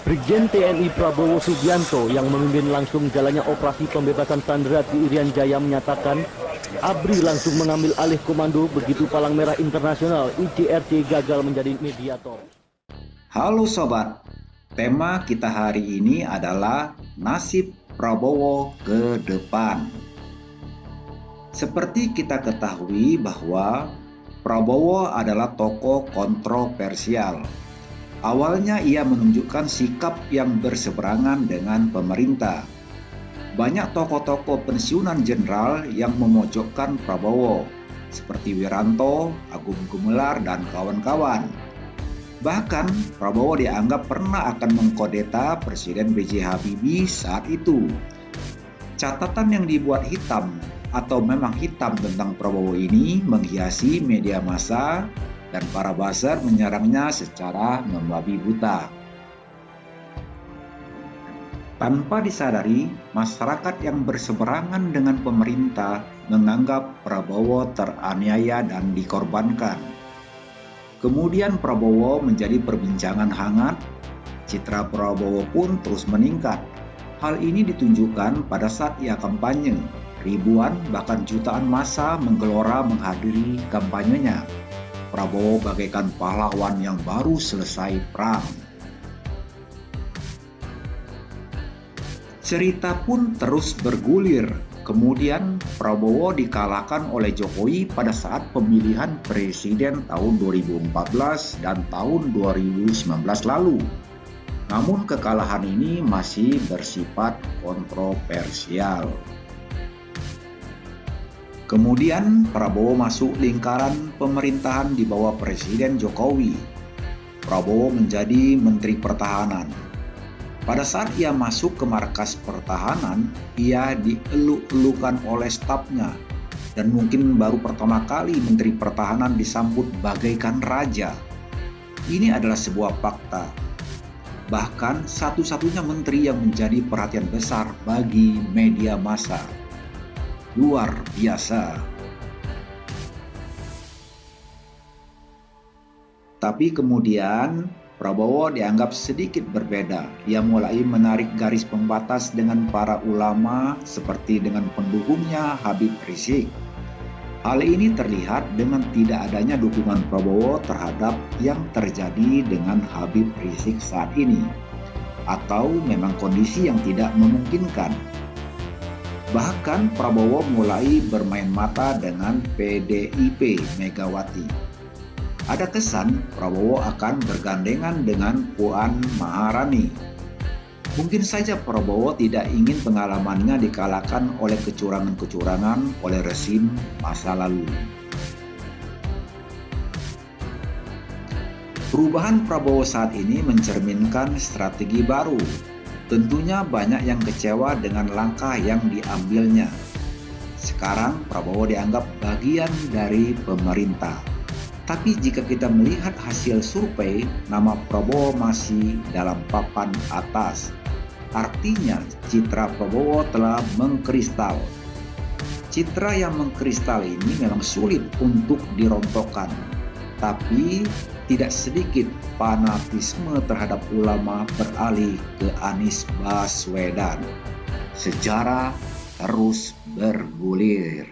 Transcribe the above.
Brigjen TNI Prabowo Subianto yang memimpin langsung jalannya operasi pembebasan sandera di Irian Jaya menyatakan, ABRI langsung mengambil alih komando begitu Palang Merah Internasional ICRC gagal menjadi mediator. Halo sobat, tema kita hari ini adalah nasib Prabowo ke depan. Seperti kita ketahui bahwa Prabowo adalah tokoh kontroversial. Awalnya ia menunjukkan sikap yang berseberangan dengan pemerintah. Banyak tokoh-tokoh pensiunan jenderal yang memojokkan Prabowo, seperti Wiranto, Agung Gumelar, dan kawan-kawan. Bahkan Prabowo dianggap pernah akan mengkudeta Presiden B.J. Habibie saat itu. Catatan yang dibuat hitam atau memang hitam tentang Prabowo ini menghiasi media massa dan para buzzer menyerangnya secara membabi buta. Tanpa disadari, masyarakat yang berseberangan dengan pemerintah menganggap Prabowo teraniaya dan dikorbankan. Kemudian Prabowo menjadi perbincangan hangat, citra Prabowo pun terus meningkat. Hal ini ditunjukkan pada saat ia kampanye. Ribuan bahkan jutaan massa menggelora menghadiri kampanyenya. Prabowo bagaikan pahlawan yang baru selesai perang. Cerita pun terus bergulir. Kemudian Prabowo dikalahkan oleh Jokowi pada saat pemilihan presiden tahun 2014 dan tahun 2019 lalu. Namun kekalahan ini masih bersifat kontroversial. Kemudian Prabowo masuk lingkaran pemerintahan di bawah Presiden Jokowi. Prabowo menjadi Menteri Pertahanan. Pada saat ia masuk ke markas pertahanan, ia dieluk-elukan oleh stafnya. Dan mungkin baru pertama kali Menteri Pertahanan disambut bagaikan raja. Ini adalah sebuah fakta. Bahkan satu-satunya menteri yang menjadi perhatian besar bagi media massa. Luar biasa. Tapi kemudian Prabowo dianggap sedikit berbeda. Ia mulai menarik garis pembatas dengan para ulama seperti dengan pendukungnya Habib Rizik. Hal ini terlihat dengan tidak adanya dukungan Prabowo terhadap yang terjadi dengan Habib Rizik saat ini. Atau memang kondisi yang tidak memungkinkan. Bahkan Prabowo mulai bermain mata dengan PDIP Megawati. Ada kesan Prabowo akan bergandengan dengan Puan Maharani. Mungkin saja Prabowo tidak ingin pengalamannya dikalahkan oleh kecurangan-kecurangan oleh rezim masa lalu. Perubahan Prabowo saat ini mencerminkan strategi baru. Tentunya banyak yang kecewa dengan langkah yang diambilnya. Sekarang Prabowo dianggap bagian dari pemerintah. Tapi jika kita melihat hasil survei, nama Prabowo masih dalam papan atas. Artinya citra Prabowo telah mengkristal. Citra yang mengkristal ini memang sulit untuk dirontokkan. Tapi tidak sedikit fanatisme terhadap ulama beralih ke Anies Baswedan. Sejarah terus bergulir.